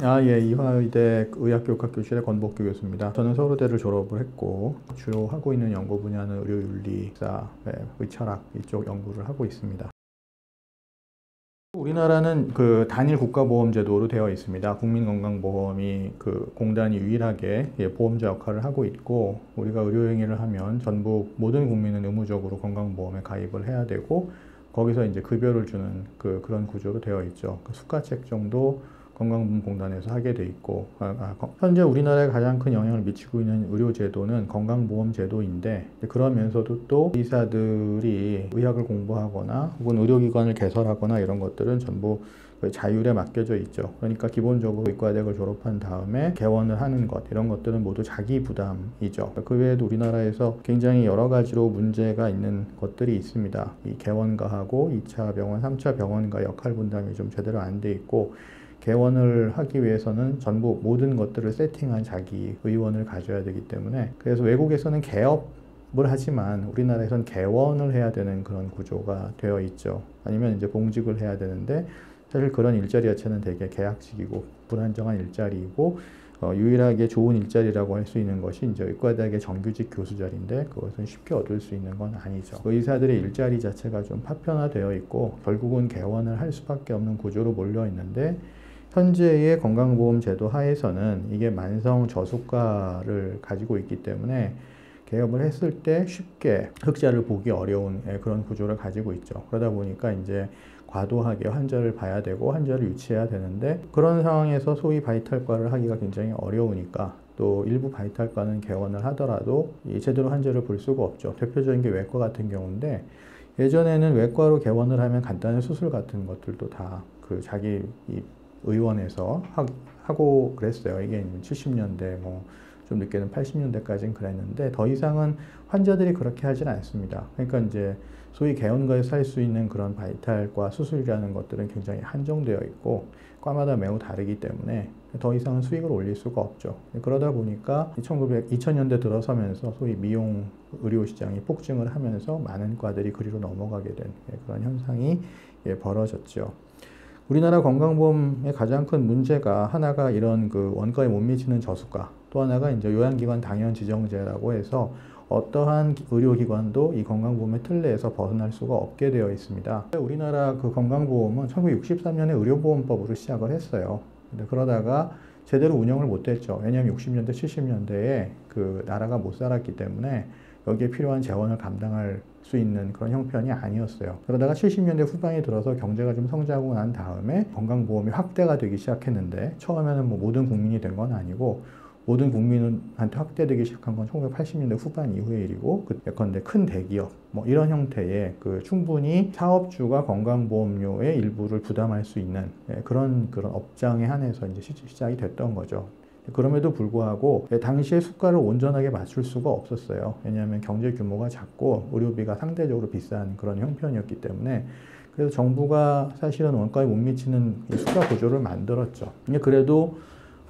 예, 이화의대 의학교육학교실의 권복규 교수입니다. 저는 서울대를 졸업을 했고 주로 하고 있는 연구 분야는 의료윤리사, 의철학 이쪽 연구를 하고 있습니다. 우리나라는 그 단일 국가보험제도로 되어 있습니다. 국민건강보험이 그 공단이 유일하게 보험자 역할을 하고 있고, 우리가 의료행위를 하면 전부 모든 국민은 의무적으로 건강보험에 가입을 해야 되고, 거기서 이제 급여를 주는 그런 구조로 되어 있죠. 그 수가책 정도 건강보험공단에서 하게 돼 있고, 현재 우리나라에 가장 큰 영향을 미치고 있는 의료제도는 건강보험제도인데, 그러면서도 또 의사들이 의학을 공부하거나 혹은 의료기관을 개설하거나 이런 것들은 전부 자율에 맡겨져 있죠. 그러니까 기본적으로 의과대학을 졸업한 다음에 개원을 하는 것, 이런 것들은 모두 자기 부담이죠. 그 외에도 우리나라에서 굉장히 여러 가지로 문제가 있는 것들이 있습니다. 이 개원가하고 2차 병원, 3차 병원가 역할 분담이 좀 제대로 안 돼 있고, 개원을 하기 위해서는 전부 모든 것들을 세팅한 자기 의원을 가져야 되기 때문에, 그래서 외국에서는 개업을 하지만 우리나라에서는 개원을 해야 되는 그런 구조가 되어 있죠. 아니면 이제 봉직을 해야 되는데, 사실 그런 일자리 자체는 되게 계약직이고 불안정한 일자리이고, 유일하게 좋은 일자리라고 할 수 있는 것이 이제 의과대학의 정규직 교수 자리인데, 그것은 쉽게 얻을 수 있는 건 아니죠. 의사들의 일자리 자체가 좀 파편화되어 있고 결국은 개원을 할 수밖에 없는 구조로 몰려 있는데, 현재의 건강보험제도 하에서는 이게 만성 저수가를 가지고 있기 때문에 개업을 했을 때 쉽게 흑자를 보기 어려운 그런 구조를 가지고 있죠. 그러다 보니까 이제 과도하게 환자를 봐야 되고 환자를 유치해야 되는데, 그런 상황에서 소위 바이탈과를 하기가 굉장히 어려우니까, 또 일부 바이탈과는 개원을 하더라도 제대로 환자를 볼 수가 없죠. 대표적인 게 외과 같은 경우인데, 예전에는 외과로 개원을 하면 간단한 수술 같은 것들도 다 그 자기 의원에서 하고 그랬어요. 이게 70년대 좀 늦게는 80년대까지는 그랬는데, 더 이상은 환자들이 그렇게 하진 않습니다. 그러니까 이제 소위 개원가에서 할 수 있는 그런 바이탈과 수술이라는 것들은 굉장히 한정되어 있고 과마다 매우 다르기 때문에 더 이상은 수익을 올릴 수가 없죠. 그러다 보니까 2000년대 들어서면서 소위 미용 의료 시장이 폭증을 하면서 많은 과들이 그리로 넘어가게 된 그런 현상이 벌어졌죠. 우리나라 건강보험의 가장 큰 문제가 하나가 이런 그 원가에 못 미치는 저수가, 또 하나가 이제 요양기관 당연지정제라고 해서 어떠한 의료기관도 이 건강보험의 틀내에서 벗어날 수가 없게 되어 있습니다. 우리나라 그 건강보험은 1963년에 의료보험법으로 시작을 했어요. 근데 그러다가 제대로 운영을 못했죠. 왜냐하면 60년대, 70년대에 그 나라가 못 살았기 때문에 여기에 필요한 재원을 감당할 수 있는 그런 형편이 아니었어요. 그러다가 70년대 후반에 들어서 경제가 좀 성장하고 난 다음에 건강보험이 확대가 되기 시작했는데, 처음에는 모든 국민이 된 건 아니고 모든 국민한테 확대되기 시작한 건 1980년대 후반 이후의 일이고, 예컨대 큰 대기업 이런 형태의 충분히 사업주가 건강보험료의 일부를 부담할 수 있는 그런 업장에 한해서 이제 시작이 됐던 거죠. 그럼에도 불구하고 당시에 수가를 온전하게 맞출 수가 없었어요. 왜냐하면 경제 규모가 작고 의료비가 상대적으로 비싼 그런 형편이었기 때문에. 그래서 정부가 사실은 원가에 못 미치는 수가 구조를 만들었죠. 그래도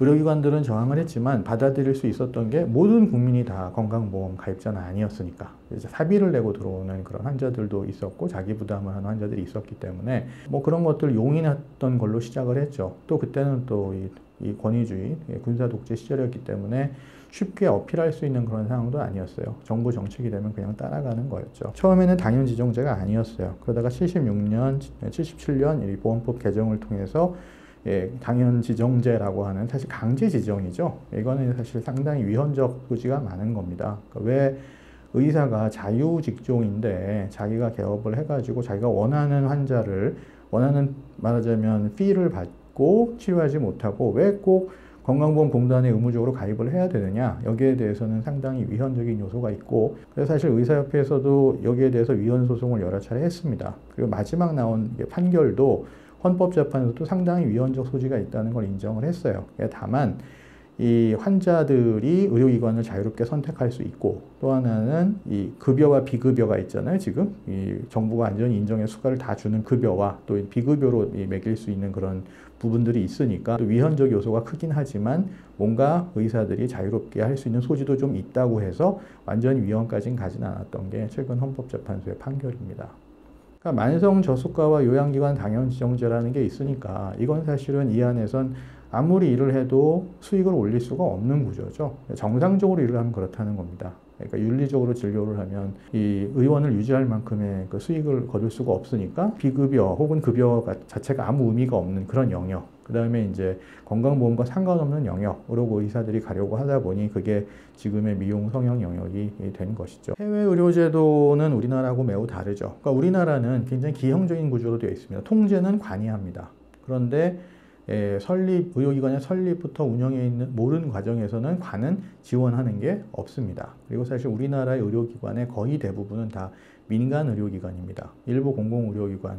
의료기관들은 저항을 했지만 받아들일 수 있었던 게, 모든 국민이 다 건강보험 가입자는 아니었으니까 이제 사비를 내고 들어오는 그런 환자들도 있었고 자기 부담을 하는 환자들이 있었기 때문에 그런 것들을 용인했던 걸로 시작을 했죠. 또 그때는 또 이 권위주의, 군사 독재 시절이었기 때문에 쉽게 어필할 수 있는 그런 상황도 아니었어요. 정부 정책이 되면 그냥 따라가는 거였죠. 처음에는 당연지정제가 아니었어요. 그러다가 76년, 77년 이 보험법 개정을 통해서 당연지정제라고 하는, 사실 강제지정이죠. 이거는 사실 상당히 위헌적 소지가 많은 겁니다. 그러니까 왜 의사가 자유직종인데 자기가 개업을 해가지고 자기가 원하는 환자를, 원하는 말하자면 피를 받고 치료하지 못하고 왜 꼭 건강보험공단에 의무적으로 가입을 해야 되느냐, 여기에 대해서는 상당히 위헌적인 요소가 있고, 그래서 사실 의사협회에서도 여기에 대해서 위헌소송을 여러 차례 했습니다. 그리고 마지막 나온 판결도 헌법재판에서도 상당히 위헌적 소지가 있다는 걸 인정을 했어요. 다만 이 환자들이 의료기관을 자유롭게 선택할 수 있고, 또 하나는 이 급여와 비급여가 있잖아요. 지금 이 정부가 완전히 인정해 수가를 다 주는 급여와 또 비급여로 매길 수 있는 그런 부분들이 있으니까 또 위헌적 요소가 크긴 하지만 뭔가 의사들이 자유롭게 할 수 있는 소지도 좀 있다고 해서 완전히 위헌까지는 가진 않았던 게 최근 헌법재판소의 판결입니다. 그러니까 만성 저수가와 요양기관 당연지정제라는 게 있으니까 이건 사실은 이 안에선 아무리 일을 해도 수익을 올릴 수가 없는 구조죠. 정상적으로 일을 하면 그렇다는 겁니다. 그러니까 윤리적으로 진료를 하면 이 의원을 유지할 만큼의 그 수익을 거둘 수가 없으니까 비급여 혹은 급여 자체가 아무 의미가 없는 그런 영역, 그 다음에 이제 건강보험과 상관없는 영역으로 의사들이 가려고 하다 보니 그게 지금의 미용 성형 영역이 된 것이죠. 해외 의료제도는 우리나라하고 매우 다르죠. 그러니까 우리나라는 굉장히 기형적인 구조로 되어 있습니다. 통제는 관이 합니다. 그런데 의료기관의 설립부터 운영에 있는 모든 과정에서는 관은 지원하는 게 없습니다. 그리고 사실 우리나라의 의료기관의 거의 대부분은 다 민간 의료기관입니다. 일부 공공의료기관,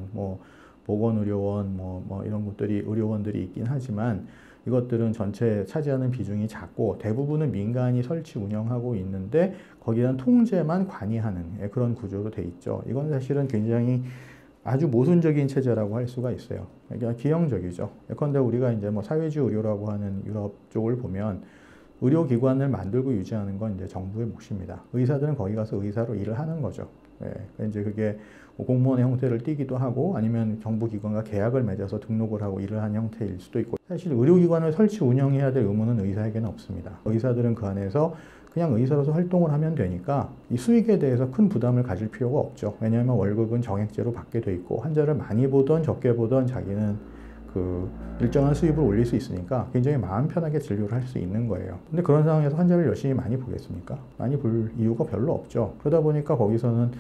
보건의료원, 이런 것들이 의료원들이 있긴 하지만 이것들은 전체 차지하는 비중이 작고 대부분은 민간이 설치 운영하고 있는데 거기에 대한 통제만 관이 하는 그런 구조로 돼 있죠. 이건 사실은 굉장히 아주 모순적인 체제라고 할 수가 있어요. 그러니까 기형적이죠. 예컨대 우리가 이제 사회주의 의료라고 하는 유럽 쪽을 보면 의료기관을 만들고 유지하는 건 이제 정부의 몫입니다. 의사들은 거기 가서 의사로 일을 하는 거죠. 이제 그게 공무원의 형태를 띠기도 하고 아니면 정부기관과 계약을 맺어서 등록을 하고 일을 하는 형태일 수도 있고, 사실 의료기관을 설치 운영해야 될 의무는 의사에게는 없습니다. 의사들은 그 안에서 그냥 의사로서 활동을 하면 되니까 이 수익에 대해서 큰 부담을 가질 필요가 없죠. 왜냐하면 월급은 정액제로 받게 돼 있고 환자를 많이 보던 적게 보던 자기는 그 일정한 수입을 올릴 수 있으니까 굉장히 마음 편하게 진료를 할 수 있는 거예요. 근데 그런 상황에서 환자를 열심히 많이 보겠습니까? 많이 볼 이유가 별로 없죠. 그러다 보니까 거기서는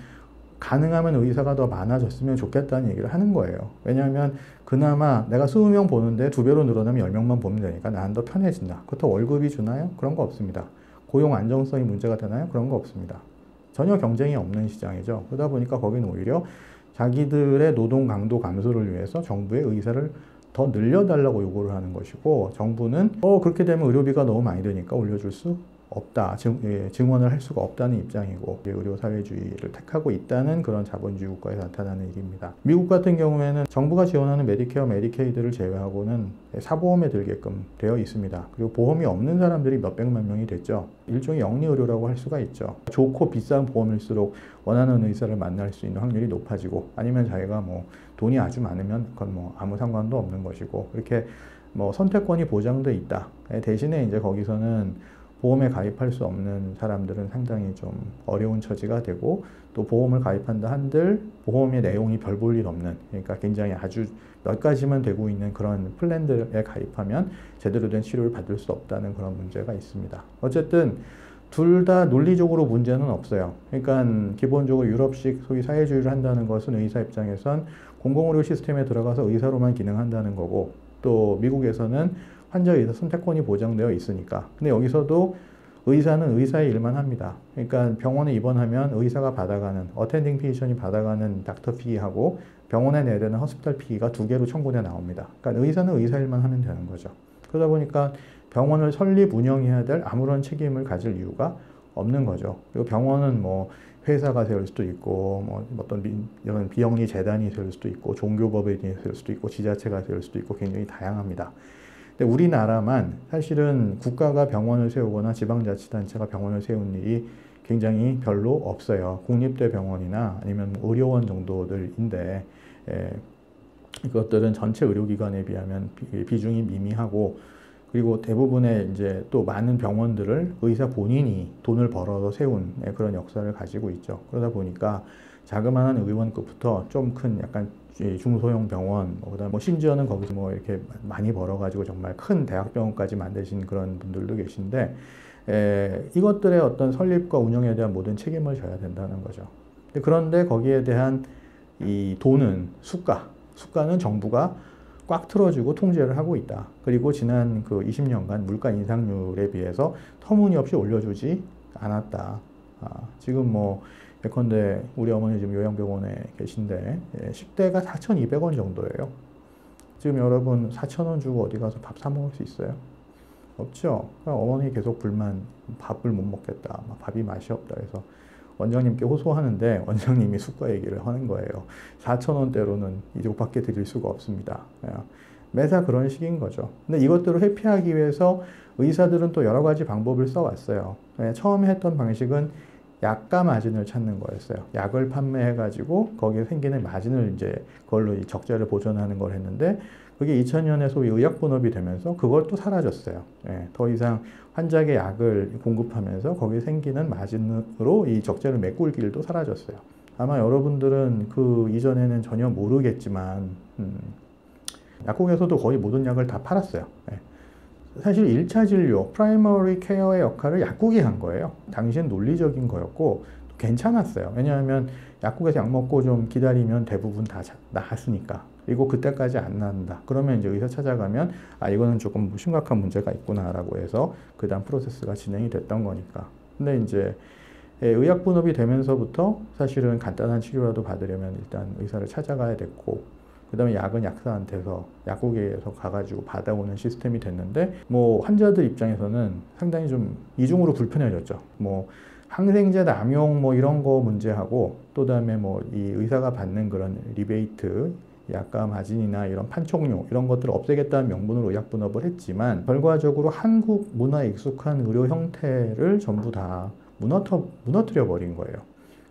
가능하면 의사가 더 많아졌으면 좋겠다는 얘기를 하는 거예요. 왜냐하면 그나마 내가 20명 보는데 2배로 늘어나면 10명만 보면 되니까 나는 더 편해진다. 그렇다고 월급이 주나요? 그런 거 없습니다. 고용 안정성이 문제가 되나요? 그런 거 없습니다. 전혀 경쟁이 없는 시장이죠. 그러다 보니까 거기는 오히려 자기들의 노동 강도 감소를 위해서 정부의 의사를 더 늘려달라고 요구를 하는 것이고, 정부는 그렇게 되면 의료비가 너무 많이 드니까 올려줄 수 없다, 증원을 할 수가 없다는 입장이고 의료사회주의를 택하고 있다는 그런 자본주의 국가에 나타나는 일입니다. 미국 같은 경우에는 정부가 지원하는 메디케어, 메디케이드를 제외하고는 사보험에 들게끔 되어 있습니다. 그리고 보험이 없는 사람들이 몇백만 명이 됐죠. 일종의 영리의료라고 할 수가 있죠. 좋고 비싼 보험일수록 원하는 의사를 만날 수 있는 확률이 높아지고, 아니면 자기가 돈이 아주 많으면 그건 아무 상관도 없는 것이고, 이렇게 선택권이 보장돼 있다. 대신에 이제 거기서는 보험에 가입할 수 없는 사람들은 상당히 좀 어려운 처지가 되고, 또 보험을 가입한다 한들 보험의 내용이 별 볼 일 없는, 그러니까 굉장히 아주 몇 가지만 되고 있는 그런 플랜들에 가입하면 제대로 된 치료를 받을 수 없다는 그런 문제가 있습니다. 어쨌든 둘 다 논리적으로 문제는 없어요. 그러니까 기본적으로 유럽식 소위 사회주의를 한다는 것은 의사 입장에선 공공의료 시스템에 들어가서 의사로만 기능한다는 거고, 또 미국에서는 환자에 의해서 선택권이 보장되어 있으니까. 근데 여기서도 의사는 의사의 일만 합니다. 그러니까 병원에 입원하면 의사가 받아가는, 어텐딩 피지션이 받아가는 닥터 피하고 병원에 내야 되는 허스피탈 피가 2개로 청구돼 나옵니다. 그러니까 의사는 의사 일만 하면 되는 거죠. 그러다 보니까 병원을 설립 운영해야 될 아무런 책임을 가질 이유가 없는 거죠. 그리고 병원은 회사가 될 수도 있고, 어떤 이런 비영리 재단이 될 수도 있고, 종교법인이 될 수도 있고, 지자체가 될 수도 있고, 굉장히 다양합니다. 근데 우리나라만 사실은 국가가 병원을 세우거나 지방자치단체가 병원을 세운 일이 굉장히 별로 없어요. 국립대병원이나 아니면 의료원 정도들인데, 이것들은 전체 의료기관에 비하면 비중이 미미하고, 그리고 대부분의 이제 또 많은 병원들을 의사 본인이 돈을 벌어서 세운 그런 역사를 가지고 있죠. 그러다 보니까 자그마한 의원급부터 좀 큰 약간 중소형 병원, 그다음 심지어는 거기서 이렇게 많이 벌어가지고 정말 큰 대학병원까지 만드신 그런 분들도 계신데, 이것들의 어떤 설립과 운영에 대한 모든 책임을 져야 된다는 거죠. 그런데 거기에 대한 이 돈은 수가는 정부가 꽉 틀어주고 통제를 하고 있다. 그리고 지난 그 20년간 물가 인상률에 비해서 터무니없이 올려주지 않았다. 지금 예컨대 우리 어머니 지금 요양병원에 계신데 식대가 4,200원 정도예요. 지금 여러분 4,000원 주고 어디 가서 밥 사 먹을 수 있어요? 없죠. 그러니까 어머니 계속 불만, 밥을 못 먹겠다, 밥이 맛이 없다 해서 원장님께 호소하는데 원장님이 수가 얘기를 하는 거예요. 4,000원대로는 이쪽밖에 드릴 수가 없습니다. 매사 그런 식인 거죠. 근데 이것들을 회피하기 위해서 의사들은 또 여러 가지 방법을 써왔어요. 처음에 했던 방식은 약가 마진을 찾는 거였어요. 약을 판매해가지고 거기에 생기는 마진을 이제 그걸로 이 적자를 보전하는 걸 했는데 그게 2000년에 소위 의약분업이 되면서 그걸 또 사라졌어요. 예, 더 이상 환자에게 약을 공급하면서 거기에 생기는 마진으로 이 적자를 메꿀 길도 사라졌어요. 아마 여러분들은 그 이전에는 전혀 모르겠지만 약국에서도 거의 모든 약을 다 팔았어요. 예. 사실 1차 진료, 프라이머리 케어의 역할을 약국이 한 거예요. 당시엔 논리적인 거였고 괜찮았어요. 왜냐하면 약국에서 약 먹고 좀 기다리면 대부분 다 나았으니까. 그리고 그때까지 안 나는다. 그러면 이제 의사 찾아가면 아 이거는 조금 심각한 문제가 있구나라고 해서 그 다음 프로세스가 진행이 됐던 거니까. 근데 이제 의약분업이 되면서부터 사실은 간단한 치료라도 받으려면 일단 의사를 찾아가야 됐고 그 다음에 약은 약사한테서 약국에서 가가지고 받아오는 시스템이 됐는데 뭐 환자들 입장에서는 상당히 좀 이중으로 불편해졌죠. 뭐 항생제 남용 뭐 이런 거 문제하고 또 다음에 뭐 이 의사가 받는 그런 리베이트 약가 마진이나 이런 판촉료 이런 것들을 없애겠다는 명분으로 의약분업을 했지만 결과적으로 한국 문화에 익숙한 의료 형태를 전부 다 무너뜨려 버린 거예요.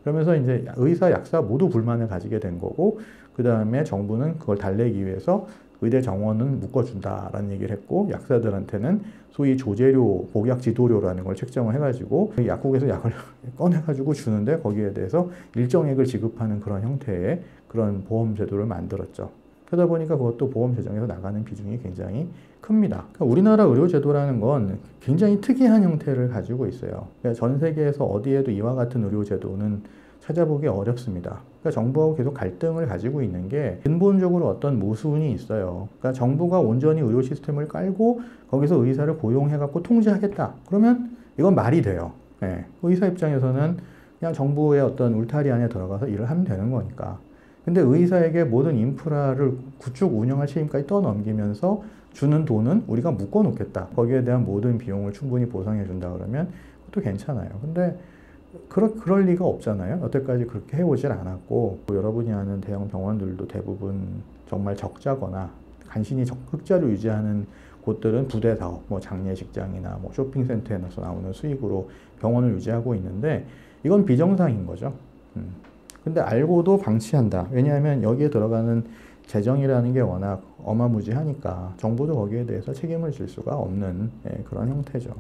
그러면서 이제 의사, 약사 모두 불만을 가지게 된 거고 그 다음에 정부는 그걸 달래기 위해서 의대 정원은 묶어준다라는 얘기를 했고 약사들한테는 소위 조제료, 복약 지도료라는 걸 책정을 해가지고 약국에서 약을 꺼내가지고 주는데 거기에 대해서 일정액을 지급하는 그런 형태의 그런 보험 제도를 만들었죠. 그러다 보니까 그것도 보험 재정에서 나가는 비중이 굉장히 큽니다. 그러니까 우리나라 의료 제도라는 건 굉장히 특이한 형태를 가지고 있어요. 그러니까 전 세계에서 어디에도 이와 같은 의료 제도는 찾아보기 어렵습니다. 그러니까 정부하고 계속 갈등을 가지고 있는 게 근본적으로 어떤 모순이 있어요. 그러니까 정부가 온전히 의료 시스템을 깔고 거기서 의사를 고용해갖고 통제하겠다. 그러면 이건 말이 돼요. 네. 의사 입장에서는 그냥 정부의 어떤 울타리 안에 들어가서 일을 하면 되는 거니까. 근데 의사에게 모든 인프라를 구축 운영할 책임까지 떠넘기면서 주는 돈은 우리가 묶어 놓겠다. 거기에 대한 모든 비용을 충분히 보상해 준다 그러면 그것도 괜찮아요. 근데 그럴 리가 없잖아요. 여태까지 그렇게 해오질 않았고 여러분이 아는 대형 병원들도 대부분 정말 적자거나 간신히 흑자를 유지하는 곳들은 부대 사업, 뭐 장례식장이나 뭐 쇼핑센터에서 나오는 수익으로 병원을 유지하고 있는데 이건 비정상인 거죠. 근데 알고도 방치한다. 왜냐하면 여기에 들어가는 재정이라는 게 워낙 어마무지하니까 정부도 거기에 대해서 책임을 질 수가 없는 그런 형태죠.